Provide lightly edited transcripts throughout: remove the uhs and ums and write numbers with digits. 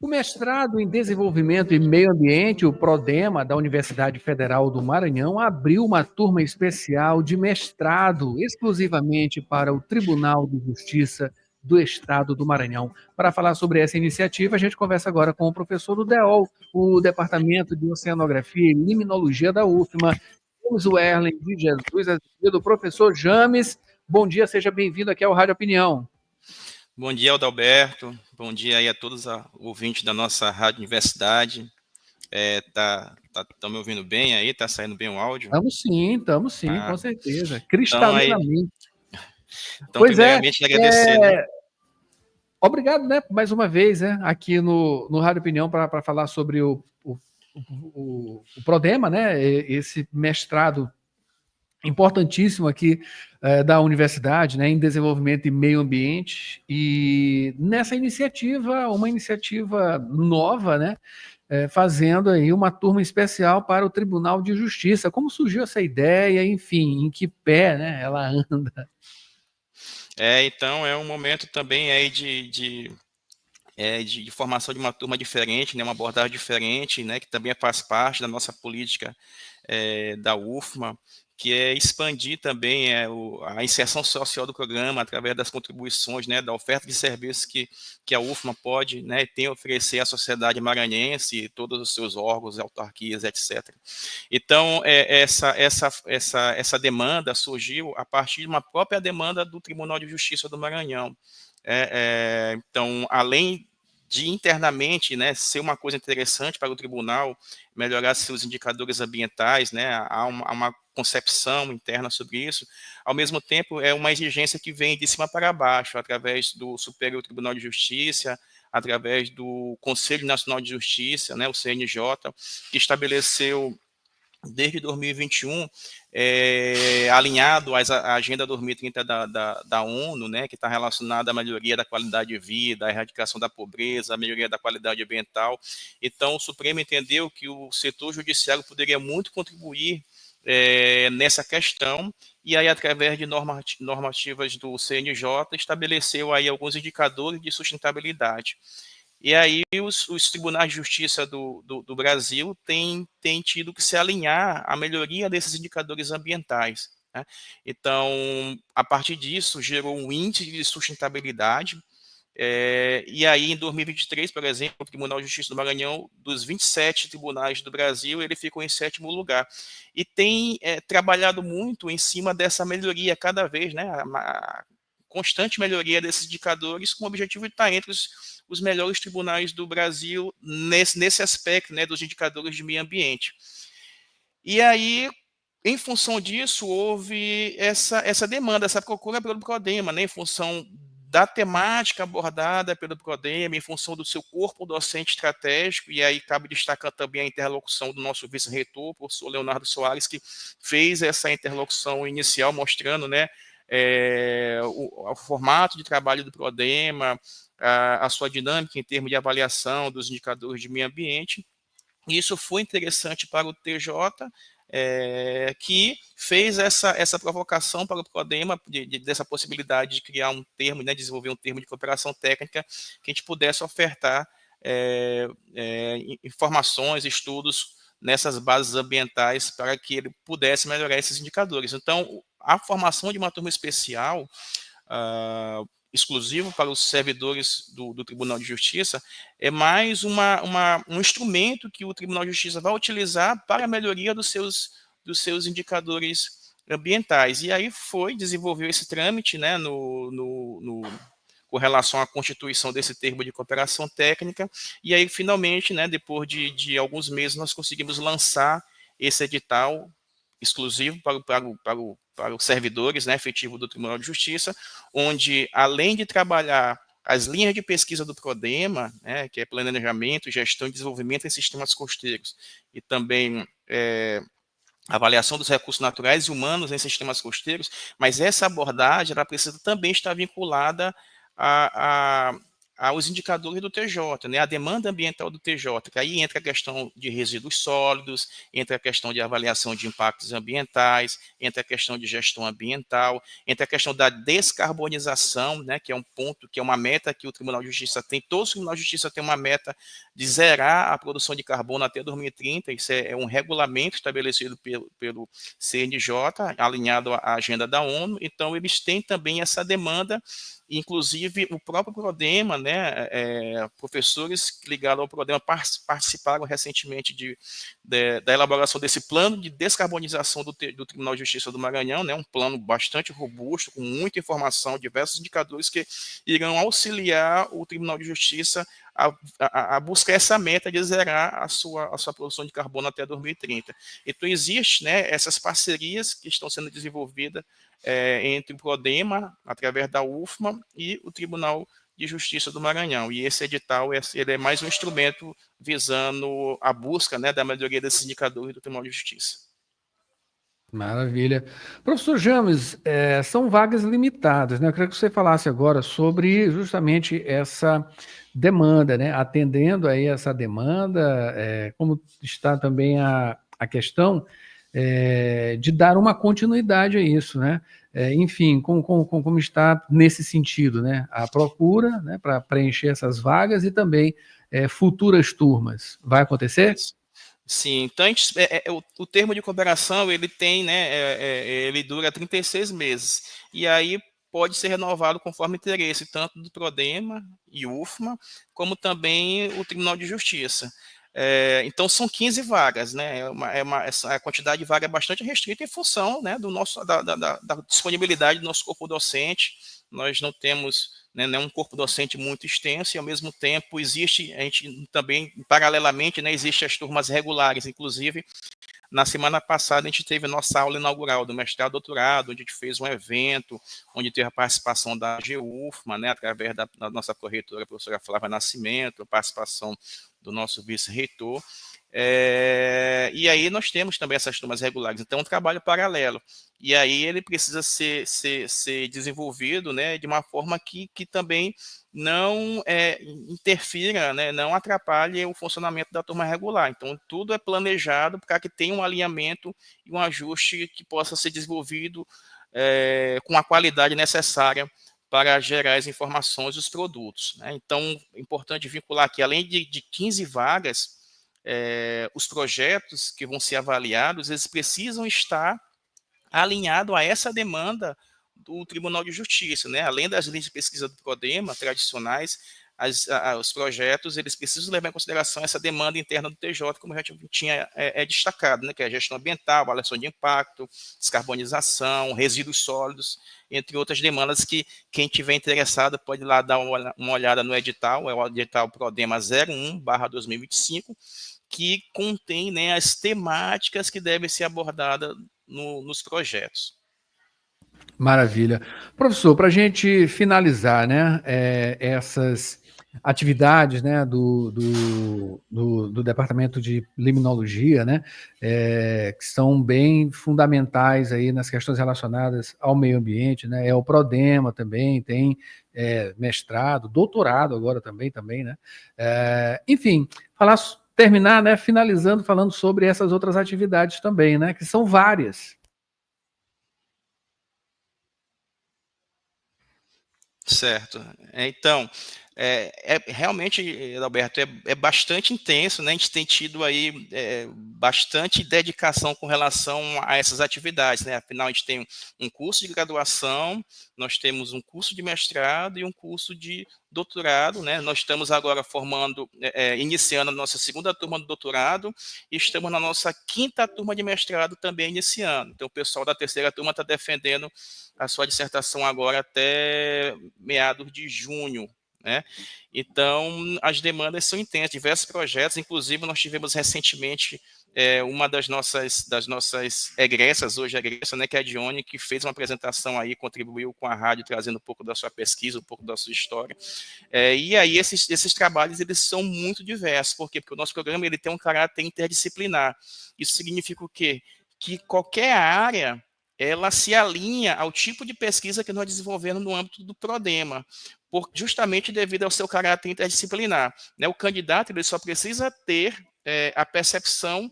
O mestrado em Desenvolvimento e Meio Ambiente, o PRODEMA, da Universidade Federal do Maranhão, abriu uma turma especial de mestrado exclusivamente para o Tribunal de Justiça do Estado do Maranhão. Para falar sobre essa iniciativa, a gente conversa agora com o professor do DEOL, o Departamento de Oceanografia e Limnologia da UFMA, James Werlen de Jesus Azevedo, professor James. Bom dia, seja bem-vindo aqui ao Rádio Opinião. Bom dia, Adalberto. Bom dia aí a todos os ouvintes da nossa Rádio Universidade. Estão me ouvindo bem aí? Tá saindo bem o áudio? Estamos sim, com certeza. Então, Cristalinamente. Então primeiramente, agradecer, né? Obrigado, né, mais uma vez, né, aqui no Rádio Opinião para falar sobre o PRODEMA, né, esse mestrado importantíssimo aqui da universidade, né, em desenvolvimento e meio ambiente, e nessa iniciativa, uma iniciativa nova, né, fazendo aí uma turma especial para o Tribunal de Justiça. Como surgiu essa ideia, enfim, em que pé, né, ela anda? Então é um momento também aí de formação de uma turma diferente, né, uma abordagem diferente, né, que também faz parte da nossa política da UFMA, que é expandir também a inserção social do programa através das contribuições, né, da oferta de serviços que a UFMA pode, né, tem a oferecer à sociedade maranhense, todos os seus órgãos, autarquias, etc. Então, essa demanda surgiu a partir de uma própria demanda do Tribunal de Justiça do Maranhão. Então, além de internamente, né, ser uma coisa interessante para o tribunal, melhorar seus indicadores ambientais, né, há uma concepção interna sobre isso, ao mesmo tempo é uma exigência que vem de cima para baixo, através do Superior Tribunal de Justiça, através do Conselho Nacional de Justiça, né, o CNJ, que estabeleceu desde 2021, alinhado à Agenda 2030 da ONU, né, que está relacionada à melhoria da qualidade de vida, à erradicação da pobreza, à melhoria da qualidade ambiental. Então, o Supremo entendeu que o setor judiciário poderia muito contribuir nessa questão, e aí, através de normativas do CNJ, estabeleceu aí alguns indicadores de sustentabilidade. E aí os tribunais de justiça do Brasil têm tido que se alinhar à melhoria desses indicadores ambientais, né? Então, a partir disso, gerou um índice de sustentabilidade, e aí em 2023, por exemplo, o Tribunal de Justiça do Maranhão, dos 27 tribunais do Brasil, ele ficou em 7º lugar. E tem trabalhado muito em cima dessa melhoria cada vez, né? A constante melhoria desses indicadores, com o objetivo de estar entre os melhores tribunais do Brasil nesse aspecto, né, dos indicadores de meio ambiente. E aí, em função disso, houve essa demanda, essa procura pelo PRODEMA, né, em função da temática abordada pelo PRODEMA, em função do seu corpo docente estratégico, e aí cabe destacar também a interlocução do nosso vice-reitor, o professor Leonardo Soares, que fez essa interlocução inicial, mostrando, né, o formato de trabalho do PRODEMA, a sua dinâmica em termos de avaliação dos indicadores de meio ambiente. Isso foi interessante para o TJ, que fez essa provocação para o PRODEMA dessa possibilidade de criar um termo, né, desenvolver um termo de cooperação técnica que a gente pudesse ofertar informações, estudos nessas bases ambientais para que ele pudesse melhorar esses indicadores. Então, a formação de uma turma especial, exclusivo para os servidores do Tribunal de Justiça, é mais um instrumento que o Tribunal de Justiça vai utilizar para a melhoria dos seus indicadores ambientais. E aí desenvolveu esse trâmite, né, com relação à constituição desse termo de cooperação técnica, e aí finalmente, né, depois de alguns meses, nós conseguimos lançar esse edital exclusivo para os servidores, né, efetivos do Tribunal de Justiça, onde, além de trabalhar as linhas de pesquisa do PRODEMA, né, que é planejamento, gestão e desenvolvimento em sistemas costeiros, e também avaliação dos recursos naturais e humanos em sistemas costeiros, mas essa abordagem ela precisa também estar vinculada aos indicadores do TJ, né, a demanda ambiental do TJ, que aí entra a questão de resíduos sólidos, entra a questão de avaliação de impactos ambientais, entra a questão de gestão ambiental, entra a questão da descarbonização, né, que é um ponto, que é uma meta que o Tribunal de Justiça tem, todos os tribunais de justiça têm uma meta de zerar a produção de carbono até 2030, isso é um regulamento estabelecido pelo CNJ, alinhado à agenda da ONU, então eles têm também essa demanda. Inclusive, o próprio Prodema, né, professores ligados ao Prodema participaram recentemente da elaboração desse plano de descarbonização do Tribunal de Justiça do Maranhão, né, um plano bastante robusto, com muita informação, diversos indicadores que irão auxiliar o Tribunal de Justiça a buscar essa meta de zerar a sua produção de carbono até 2030. Então, existe, né, essas parcerias que estão sendo desenvolvidas entre o Prodema, através da UFMA, e o Tribunal de Justiça do Maranhão. E esse edital ele é mais um instrumento visando a busca, né, da melhoria desses indicadores do Tribunal de Justiça. Maravilha. Professor James, são vagas limitadas, né? Eu queria que você falasse agora sobre justamente essa demanda, né? Atendendo aí essa demanda, como está também a questão de dar uma continuidade a isso, né? Enfim, como está nesse sentido, né? A procura, né, para preencher essas vagas e também futuras turmas. Vai acontecer? Isso. Sim, então o termo de cooperação ele tem, né, ele dura 36 meses, e aí pode ser renovado conforme interesse, tanto do Prodema e UFMA, como também o Tribunal de Justiça. Então são 15 vagas, né, a quantidade de vaga é bastante restrita em função, né, da disponibilidade do nosso corpo docente. Nós não temos, né, um corpo docente muito extenso, e ao mesmo tempo a gente também, paralelamente, né, existe as turmas regulares. Inclusive, na semana passada a gente teve a nossa aula inaugural do mestrado e doutorado, onde a gente fez um evento, onde teve a participação da GUFMA, né, através da nossa corretora, a professora Flávia Nascimento, a participação do nosso vice-reitor. E aí nós temos também essas turmas regulares, então é um trabalho paralelo, e aí ele precisa ser desenvolvido, né, de uma forma que também não interfira, né, não atrapalhe o funcionamento da turma regular. Então tudo é planejado para que tenha um alinhamento e um ajuste que possa ser desenvolvido com a qualidade necessária para gerar as informações dos produtos, né? Então é importante vincular que, além de 15 vagas, os projetos que vão ser avaliados, eles precisam estar alinhados a essa demanda do Tribunal de Justiça, né? Além das linhas de pesquisa do Prodema tradicionais, os projetos eles precisam levar em consideração essa demanda interna do TJ, como a gente tinha destacado, né? Que é a gestão ambiental, avaliação de impacto, descarbonização, resíduos sólidos, entre outras demandas que quem tiver interessado pode ir lá dar uma olhada no edital, é o edital Prodema 01/2025, que contém, né, as temáticas que devem ser abordadas nos projetos. Maravilha. Professor, para a gente finalizar, né, essas atividades, né, do Departamento de Limnologia, né, que são bem fundamentais aí nas questões relacionadas ao meio ambiente, né, o Prodema também tem mestrado, doutorado agora também, né, enfim, terminar, né, finalizando falando sobre essas outras atividades também, né, que são várias. Certo. Então, realmente, Alberto, é bastante intenso, né? A gente tem tido aí bastante dedicação com relação a essas atividades, né? Afinal, a gente tem um curso de graduação, nós temos um curso de mestrado e um curso de doutorado, né? Nós estamos agora iniciando a nossa segunda turma do doutorado, e estamos na nossa quinta turma de mestrado também iniciando. Então, o pessoal da terceira turma está defendendo a sua dissertação agora até meados de junho, né? Então, as demandas são intensas, diversos projetos, inclusive nós tivemos recentemente uma das nossas egressas, hoje egressa, né, que é a Dione, que fez uma apresentação aí, contribuiu com a rádio, trazendo um pouco da sua pesquisa, um pouco da sua história. E aí esses trabalhos, eles são muito diversos. Por quê? Porque o nosso programa ele tem um caráter interdisciplinar. Isso significa o quê? Que qualquer área ela se alinha ao tipo de pesquisa que nós desenvolvemos no âmbito do Prodema. justamente devido ao seu caráter interdisciplinar, né? O candidato ele só precisa ter a percepção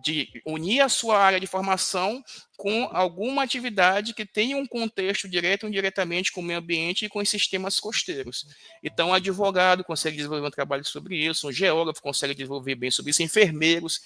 de unir a sua área de formação com alguma atividade que tenha um contexto direto ou indiretamente com o meio ambiente e com os sistemas costeiros. Então, o advogado consegue desenvolver um trabalho sobre isso, um geógrafo consegue desenvolver bem sobre isso, enfermeiros,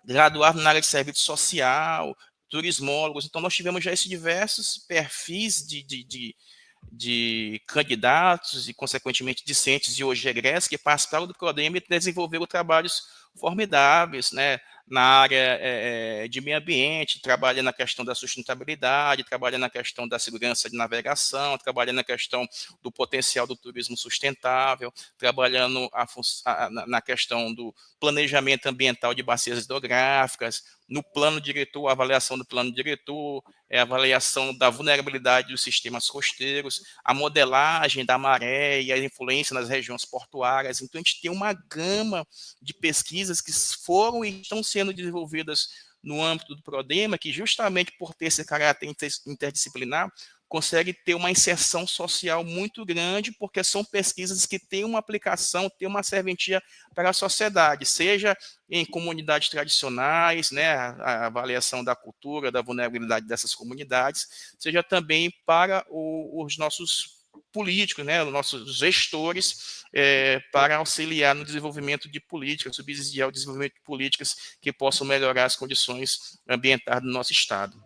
graduado na área de serviço social, turismólogos. Então, nós tivemos já esses diversos perfis de candidatos e, consequentemente, discentes e hoje egressos que participaram do Prodema e desenvolveram trabalhos formidáveis, né, na área de meio ambiente, trabalha na questão da sustentabilidade, trabalha na questão da segurança de navegação, trabalha na questão do potencial do turismo sustentável, trabalhando na questão do planejamento ambiental de bacias hidrográficas, no plano diretor, a avaliação do plano diretor, a avaliação da vulnerabilidade dos sistemas costeiros, a modelagem da maré e a influência nas regiões portuárias. Então, a gente tem uma gama de pesquisas que foram e estão sendo desenvolvidas no âmbito do Prodema, que justamente por ter esse caráter interdisciplinar, consegue ter uma inserção social muito grande, porque são pesquisas que têm uma aplicação, têm uma serventia para a sociedade, seja em comunidades tradicionais, né, a avaliação da cultura, da vulnerabilidade dessas comunidades, seja também para os nossos políticos, né, os nossos gestores, para auxiliar no desenvolvimento de políticas, subsidiar o desenvolvimento de políticas que possam melhorar as condições ambientais do nosso Estado.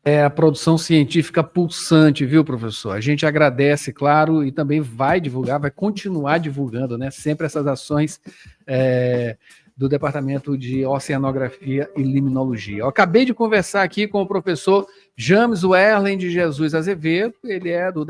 É a produção científica pulsante, viu, professor? A gente agradece, claro, e também vai divulgar, vai continuar divulgando, né? Sempre essas ações do Departamento de Oceanografia e Limnologia. Eu acabei de conversar aqui com o professor James Werlen de Jesus Azevedo, ele é do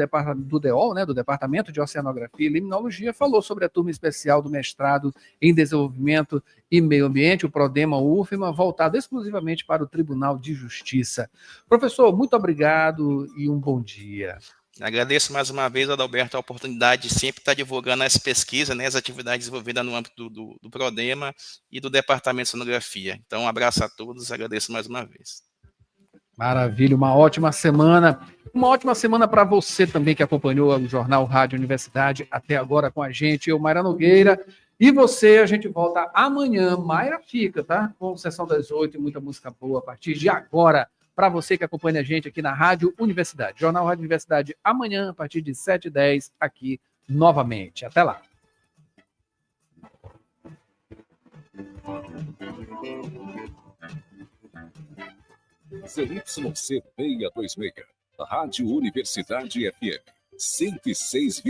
DEOL, né, do Departamento de Oceanografia e Limnologia, falou sobre a turma especial do mestrado em Desenvolvimento e Meio Ambiente, o Prodema UFMA, voltado exclusivamente para o Tribunal de Justiça. Professor, muito obrigado e um bom dia. Agradeço mais uma vez, Adalberto, a oportunidade de sempre estar divulgando as pesquisas, né, as atividades desenvolvidas no âmbito do Prodema e do Departamento de Oceanografia. Então, um abraço a todos, agradeço mais uma vez. Maravilha, uma ótima semana. Uma ótima semana para você também que acompanhou o Jornal Rádio Universidade até agora com a gente. Eu, Mayra Nogueira. E você, a gente volta amanhã. Mayra fica, tá? Com Sessão das 8 e muita música boa a partir de agora. Para você que acompanha a gente aqui na Rádio Universidade. Jornal Rádio Universidade amanhã, a partir de 7h10, aqui novamente. Até lá. ZYC 626, Rádio Universidade FM, 106,1.